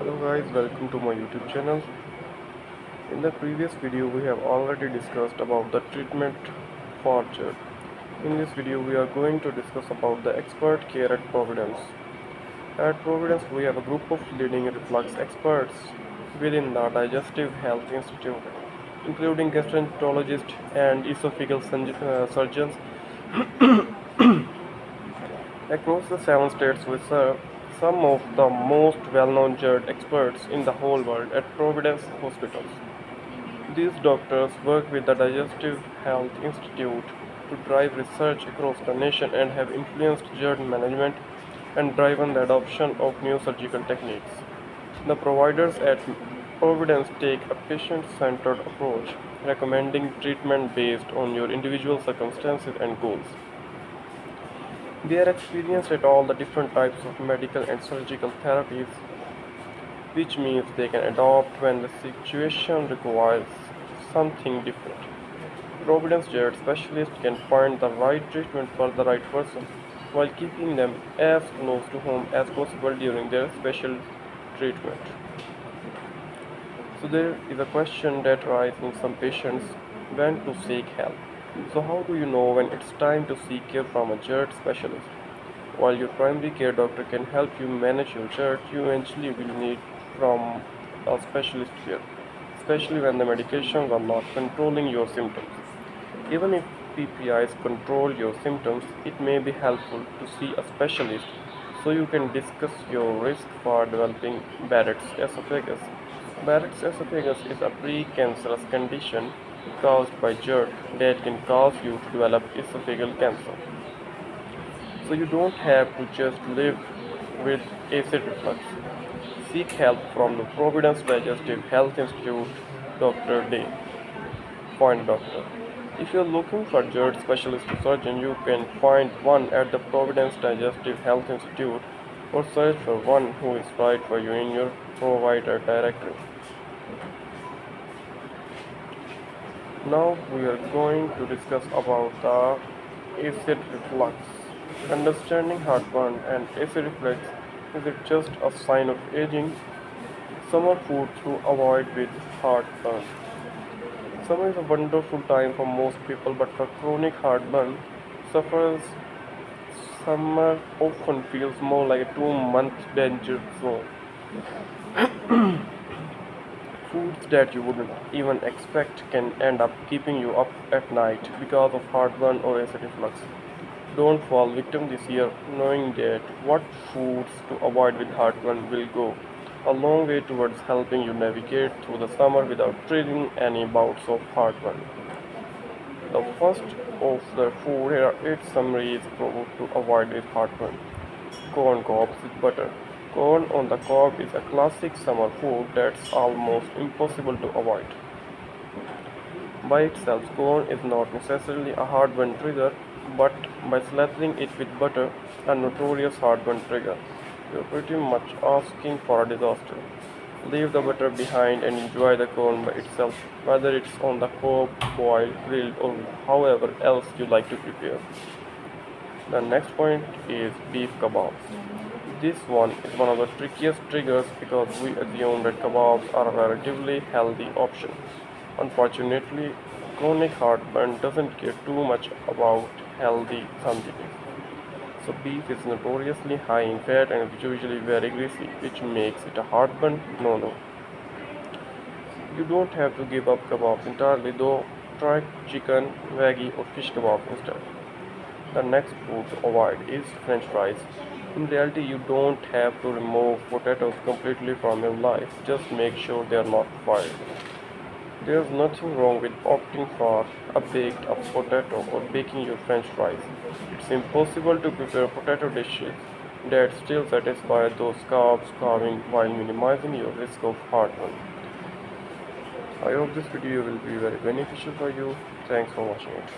Hello guys, welcome to my YouTube channel. In the previous video we have already discussed about the treatment for gerd. In this video we are going to discuss about the expert care at Providence. At Providence we have a group of leading reflux experts within the Digestive Health Institute, including gastroenterologists and esophageal surgeons across the 7 states we serve. Some of the most well-known gerd experts in the whole world at Providence hospitals. These doctors work with the Digestive Health Institute to drive research across the nation and have influenced gerd management and driven the adoption of new surgical techniques. The providers at Providence take a patient-centered approach, recommending treatment based on your individual circumstances and goals. They are experienced at all the different types of medical and surgical therapies, which means they can adopt when the situation requires something different. Providence Gerd specialists can find the right treatment for the right person while keeping them as close to home as possible during their special treatment. So there is a question that arises in some patients: when to seek help. So how do you know when it's time to seek care from a GERD specialist? While your primary care doctor can help you manage your GERD, you eventually will need from a specialist care, especially when the medications are not controlling your symptoms. Even if PPIs control your symptoms, it may be helpful to see a specialist so you can discuss your risk for developing Barrett's esophagus. Barrett's esophagus is a precancerous condition caused by GERD that can cause you to develop esophageal cancer. So you don't have to just live with acid reflux. Seek help from the Providence Digestive Health Institute, Dr. Day. Point doctor. If you're looking for GERD specialist surgeon, you can find one at the Providence Digestive Health Institute or search for one who is right for you in your provider directory. Now we are going to discuss about the acid reflux. Understanding heartburn and acid reflux, is it just a sign of aging? Summer food to avoid with heartburn. Summer is a wonderful time for most people, but for chronic heartburn sufferers, summer often feels more like a 2 month danger zone. Foods that you wouldn't even expect can end up keeping you up at night because of heartburn or acid reflux. Don't fall victim this year. Knowing that what foods to avoid with heartburn will go a long way towards helping you navigate through the summer without triggering any bouts of heartburn. The first of the food here 8 summaries to avoid with heartburn. Corn cobs with butter. Corn on the cob is a classic summer food that's almost impossible to avoid. By itself, corn is not necessarily a heartburn trigger, but by slathering it with butter, a notorious heartburn trigger, you're pretty much asking for a disaster. Leave the butter behind and enjoy the corn by itself, whether it's on the cob, boiled, grilled, or however else you like to prepare. The next point is beef kebabs. This one is one of the trickiest triggers because we assume that kebabs are a relatively healthy option. Unfortunately, chronic heartburn doesn't care too much about healthy something. So beef is notoriously high in fat and is usually very greasy, which makes it a heartburn no-no. You don't have to give up kebabs entirely though. Try chicken, veggie or fish kebab instead. The next food to avoid is French fries. In reality, you don't have to remove potatoes completely from your life, just make sure they are not fried. There's nothing wrong with opting for a baked up potato or baking your French fries. It's impossible to prepare potato dishes that still satisfy those carbs carving while minimizing your risk of heartburn. I hope this video will be very beneficial for you. Thanks for watching it.